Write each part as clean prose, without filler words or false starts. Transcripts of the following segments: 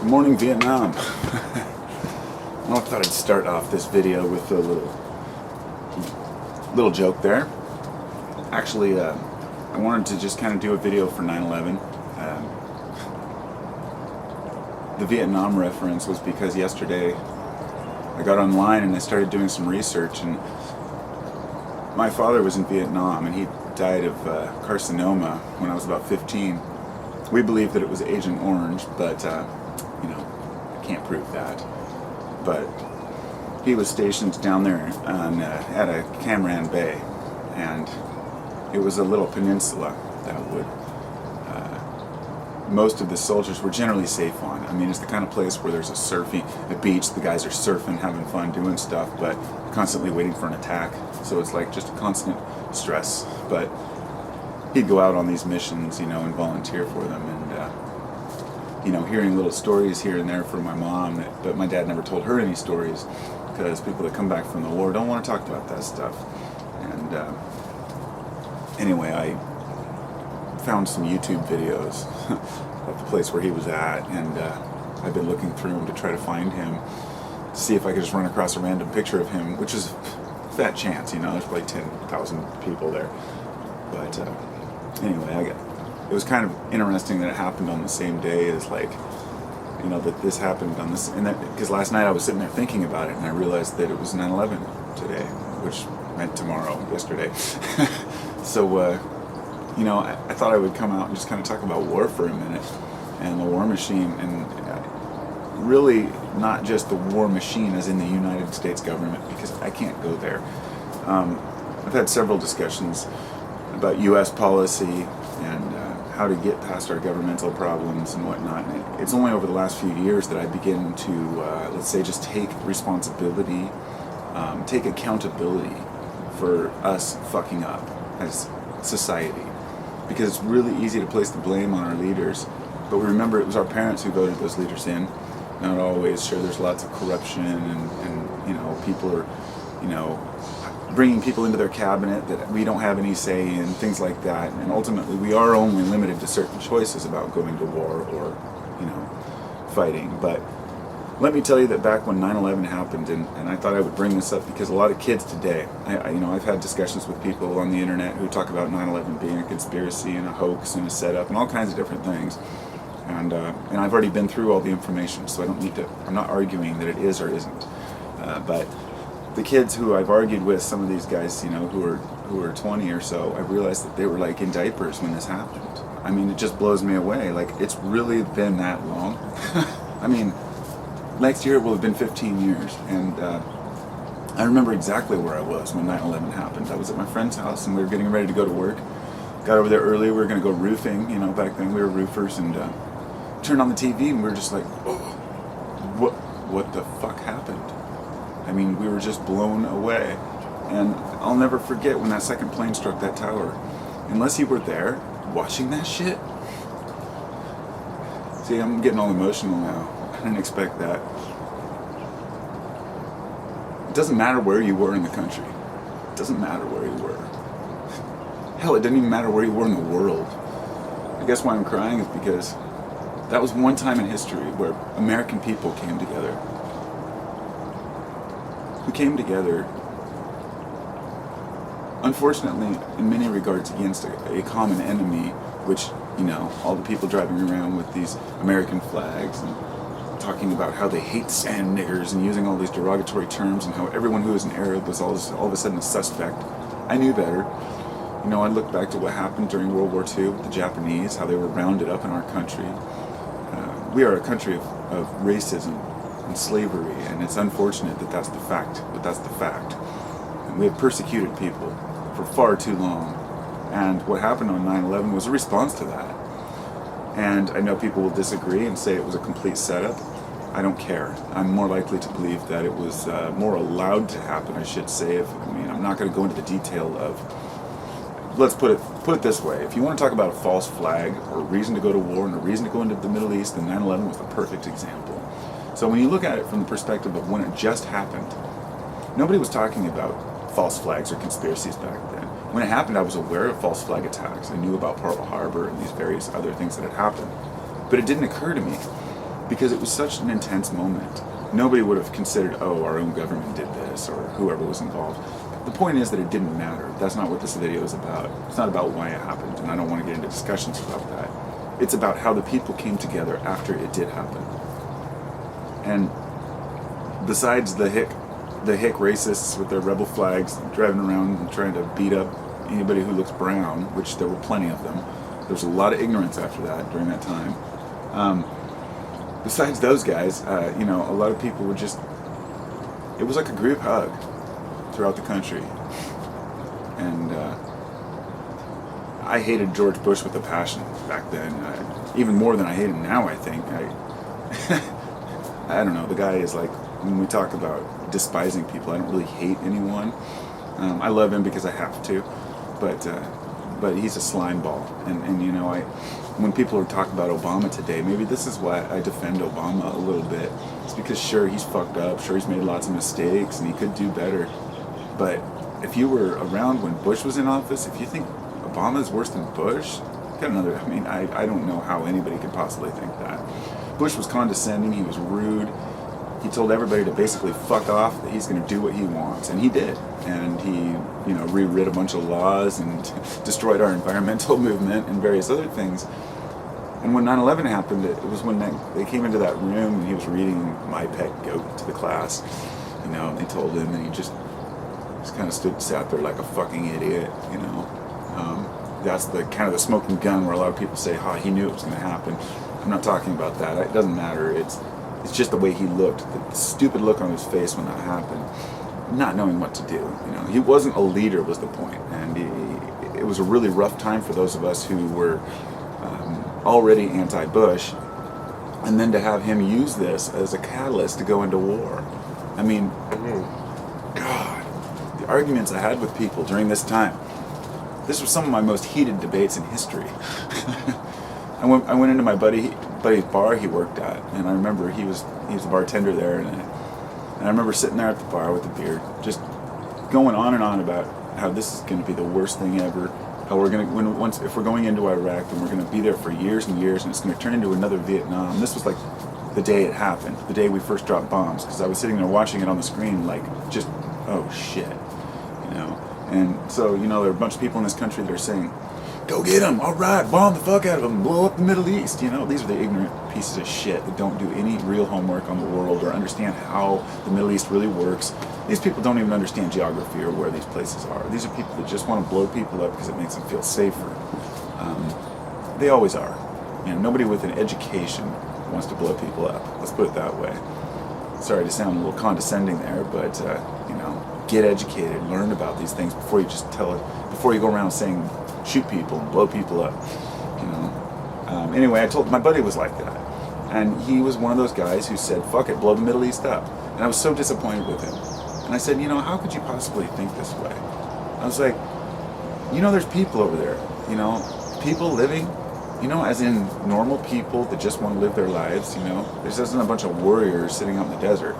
Morning, Vietnam. Well, I thought I'd start off this video with a little joke there. Actually, I wanted to just kind of do a video for 9/11. The Vietnam reference was because yesterday I got online and I started doing some research, and my father was in Vietnam and he died of carcinoma when I was about 15. We believe that it was Agent Orange, but I can't prove that. But he was stationed down there at a Cam Ranh Bay, and it was a little peninsula that would most of the soldiers were generally safe on. I mean, it's the kind of place where there's a beach, the guys are surfing, having fun, doing stuff, but constantly waiting for an attack. So it's like just a constant stress. But he'd go out on these missions, and volunteer for them, and hearing little stories here and there from my mom, but my dad never told her any stories because people that come back from the war don't want to talk about that stuff. And anyway, I found some YouTube videos of the place where he was at, and I've been looking through them to try to find him, to see if I could just run across a random picture of him, which is a fat chance, there's probably 10,000 people there. But anyway, it was kind of interesting that it happened on the same day as that this happened on this, and that because last night I was sitting there thinking about it, and I realized that it was 9/11 today, which meant yesterday. So I thought I would come out and just kind of talk about war for a minute and the war machine, and really not just the war machine as in the United States government, because I can't go there. I've had several discussions about U.S. policy and how to get past our governmental problems and whatnot. And it's only over the last few years that I begin to, let's say, just take responsibility, take accountability for us fucking up as society. Because it's really easy to place the blame on our leaders, but we remember it was our parents who voted those leaders in. Not always. Sure, there's lots of corruption, and people are, bringing people into their cabinet that we don't have any say in, things like that. And ultimately, we are only limited to certain choices about going to war or, fighting. But let me tell you that back when 9/11 happened, and I thought I would bring this up because a lot of kids today, I've had discussions with people on the internet who talk about 9/11 being a conspiracy and a hoax and a setup and all kinds of different things. And I've already been through all the information, so I'm not arguing that it is or isn't. But the kids who I've argued with, some of these guys, who are 20 or so, I realized that they were like in diapers when this happened. I mean, it just blows me away. Like, it's really been that long. I mean, next year it will have been 15 years, and I remember exactly where I was when 9/11 happened. I was at my friend's house, and we were getting ready to go to work. Got over there early. We were going to go roofing. Back then we were roofers, and turned on the TV, and we were just like, oh, what the fuck happened? I mean, we were just blown away. And I'll never forget when that second plane struck that tower. Unless you were there watching that shit. See, I'm getting all emotional now. I didn't expect that. It doesn't matter where you were in the country. It doesn't matter where you were. Hell, it didn't even matter where you were in the world. I guess why I'm crying is because that was one time in history where American people came together. Who came together, unfortunately, in many regards against a common enemy, which, all the people driving around with these American flags and talking about how they hate sand niggers and using all these derogatory terms and how everyone who is an Arab was all of a sudden a suspect. I knew better. I look back to what happened during World War II with the Japanese, how they were rounded up in our country. We are a country of racism and slavery, and it's unfortunate that that's the fact, but that's the fact. And we have persecuted people for far too long, and what happened on 9/11 was a response to that. And I know people will disagree and say it was a complete setup. I don't care. I'm more likely to believe that it was more allowed to happen, I should say. I'm not going to go into the detail of. Let's put it this way. If you want to talk about a false flag or a reason to go to war and a reason to go into the Middle East, then 9/11 was the perfect example. So when you look at it from the perspective of when it just happened, nobody was talking about false flags or conspiracies back then. When it happened, I was aware of false flag attacks. I knew about Pearl Harbor and these various other things that had happened. But it didn't occur to me because it was such an intense moment. Nobody would have considered, oh, our own government did this, or whoever was involved. The point is that it didn't matter. That's not what this video is about. It's not about why it happened, and I don't want to get into discussions about that. It's about how the people came together after it did happen. And besides the hick racists with their rebel flags driving around and trying to beat up anybody who looks brown, which there were plenty of them. There's a lot of ignorance after that during that time. Besides those guys, a lot of people were just, it was like a group hug throughout the country. And I hated George Bush with a passion back then, even more than I hate him now, I think. I don't know, the guy is like, when we talk about despising people, I don't really hate anyone. I love him because I have to, but he's a slime ball. And when people are talking about Obama today, maybe this is why I defend Obama a little bit. It's because sure, he's fucked up, sure he's made lots of mistakes, and he could do better. But if you were around when Bush was in office, if you think Obama is worse than Bush, got another, I don't know how anybody could possibly think that. Bush was condescending, he was rude. He told everybody to basically fuck off, that he's going to do what he wants, and he did. And he, rewrit a bunch of laws and destroyed our environmental movement and various other things. And when 9/11 happened, it was when they came into that room and he was reading My Pet Goat to the class, and they told him, and he just kind of sat there like a fucking idiot, That's the kind of the smoking gun where a lot of people say, he knew it was going to happen. I'm not talking about that. It doesn't matter. It's just the way he looked, the stupid look on his face when that happened, not knowing what to do. He wasn't a leader was the point, and it was a really rough time for those of us who were already anti-Bush, and then to have him use this as a catalyst to go into war. God, the arguments I had with people during this time. This was some of my most heated debates in history. I went into my buddy's bar he worked at, and I remember he was a bartender there, and I remember sitting there at the bar with a beer, just going on and on about how this is going to be the worst thing ever. How we're going to, if we're going into Iraq, then we're going to be there for years and years, and it's going to turn into another Vietnam. This was like the day it happened, the day we first dropped bombs, because I was sitting there watching it on the screen, like just, oh shit, And so there are a bunch of people in this country that are saying, go get them, all right, bomb the fuck out of them, blow up the Middle East. These are the ignorant pieces of shit that don't do any real homework on the world or understand how the Middle East really works. These people don't even understand geography or where these places are. These are people that just want to blow people up because it makes them feel safer. They always are. Nobody with an education wants to blow people up. Let's put it that way. Sorry to sound a little condescending there, but get educated, learn about these things before you just before you go around saying shoot people and blow people up. Anyway, I told my buddy was like that, and he was one of those guys who said, "Fuck it, blow the Middle East up." And I was so disappointed with him. And I said, how could you possibly think this way? I was like, there's people over there, people living, as in normal people that just want to live their lives. This isn't a bunch of warriors sitting out in the desert.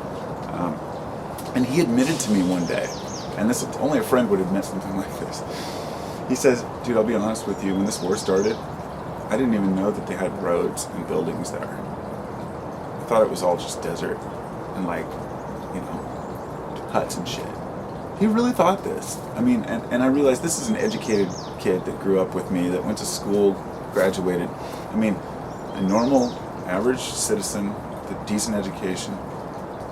And he admitted to me one day, and this only a friend would admit something like this. He says, dude, I'll be honest with you, when this war started, I didn't even know that they had roads and buildings there. I thought it was all just desert and huts and shit. He really thought this. And I realized this is an educated kid that grew up with me, that went to school, graduated. A normal, average citizen with a decent education,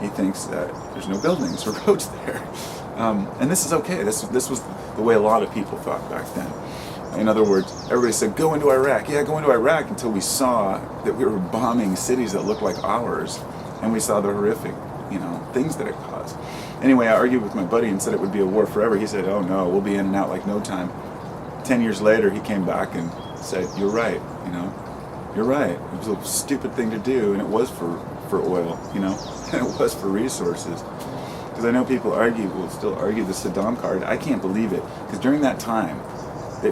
he thinks that there's no buildings or roads there. And this is okay. This was the way a lot of people thought back then. In other words, everybody said, go into Iraq. Yeah, go into Iraq, until we saw that we were bombing cities that looked like ours, and we saw the horrific, things that it caused. Anyway, I argued with my buddy and said it would be a war forever. He said, oh no, we'll be in and out like no time. 10 years later, he came back and said, you're right, you're right. It was a stupid thing to do, and it was for oil, and it was for resources. Because I know people will still argue the Saddam card. I can't believe it. Because during that time,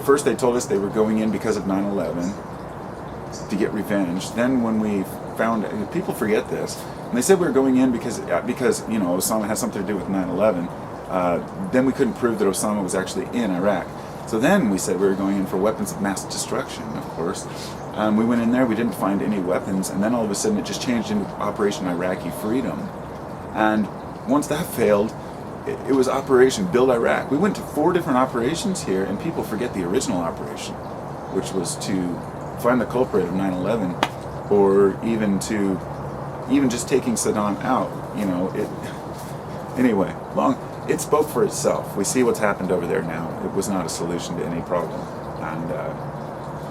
first they told us they were going in because of 9/11 to get revenge. Then when we found, people forget this, and they said we were going in because Osama has something to do with 9/11. Then we couldn't prove that Osama was actually in Iraq. So then we said we were going in for weapons of mass destruction, of course. We went in there, we didn't find any weapons, and then all of a sudden it just changed into Operation Iraqi Freedom. And once that failed, it was Operation Build Iraq. We went to 4 different operations here, and people forget the original operation, which was to find the culprit of 9/11, or even just taking Saddam out. Anyway, it spoke for itself. We see what's happened over there now. It was not a solution to any problem, and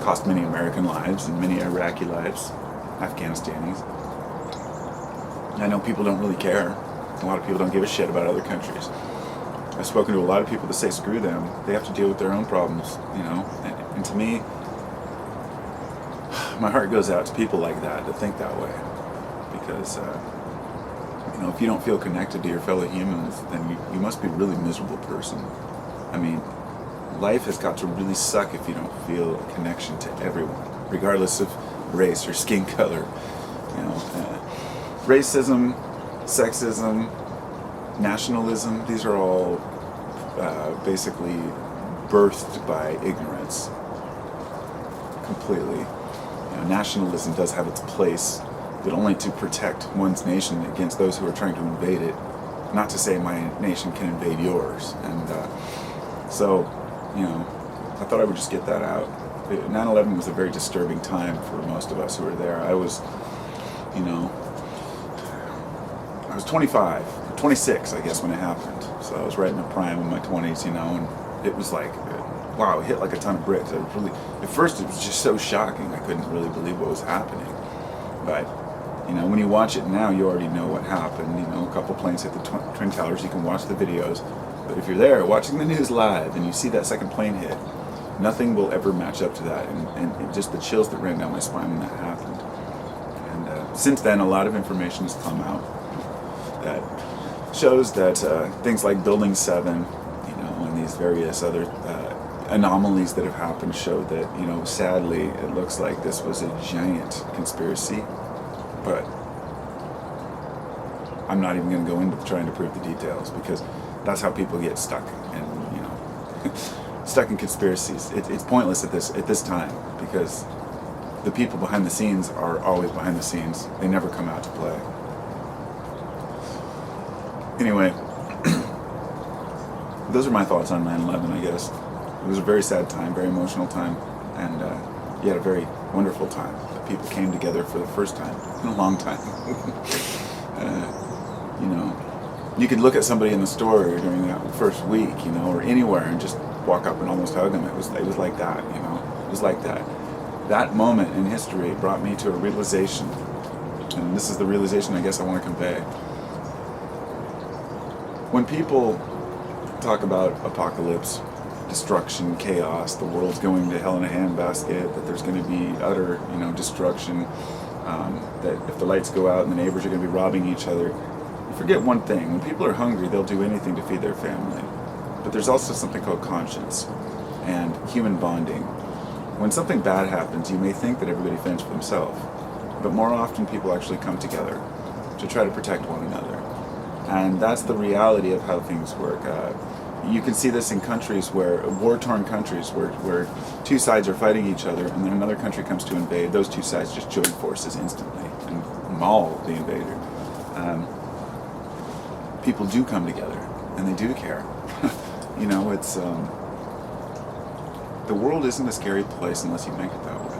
cost many American lives and many Iraqi lives, Afghanistanis. I know people don't really care. A lot of people don't give a shit about other countries. I've spoken to a lot of people that say screw them. They have to deal with their own problems, And to me, my heart goes out to people like that think that way, because if you don't feel connected to your fellow humans, then you must be a really miserable person. I mean, life has got to really suck if you don't feel a connection to everyone, regardless of race or skin color. Racism, sexism, nationalism, these are all basically birthed by ignorance. Completely. Nationalism does have its place, but only to protect one's nation against those who are trying to invade it. Not to say my nation can invade yours. And so, I thought I would just get that out. 9/11 was a very disturbing time for most of us who were there. I was 25, 26, I guess, when it happened. So I was right in the prime of my 20s, and it was like, wow, it hit like a ton of bricks. At first it was just so shocking. I couldn't really believe what was happening. But, when you watch it now, you already know what happened. A couple planes hit the Twin Towers, you can watch the videos. But if you're there watching the news live and you see that second plane hit, nothing will ever match up to that. And just the chills that ran down my spine when that happened. And since then, a lot of information has come out that shows that things like Building 7, and these various other anomalies that have happened show that, sadly, it looks like this was a giant conspiracy. But I'm not even going to go into trying to prove the details, because that's how people get stuck and stuck in conspiracies. It's pointless at this time, because the people behind the scenes are always behind the scenes. They never come out to play. Anyway, those are my thoughts on 9/11, I guess. It was a very sad time, very emotional time, and yet a very wonderful time. People came together for the first time in a long time. You could look at somebody in the store during that first week, or anywhere, and just walk up and almost hug them. It was like that, It was like that. That moment in history brought me to a realization, and this is the realization I guess I want to convey. When people talk about apocalypse, destruction, chaos, the world's going to hell in a handbasket, that there's going to be utter, destruction, that if the lights go out and the neighbors are going to be robbing each other, you forget one thing. When people are hungry, they'll do anything to feed their family. But there's also something called conscience and human bonding. When something bad happens, you may think that everybody fends for themselves, but more often people actually come together to try to protect one another. And that's the reality of how things work. You can see this in countries war-torn countries, where two sides are fighting each other, and then another country comes to invade. Those two sides just join forces instantly and maul the invader. People do come together, and they do care. It's the world isn't a scary place unless you make it that way.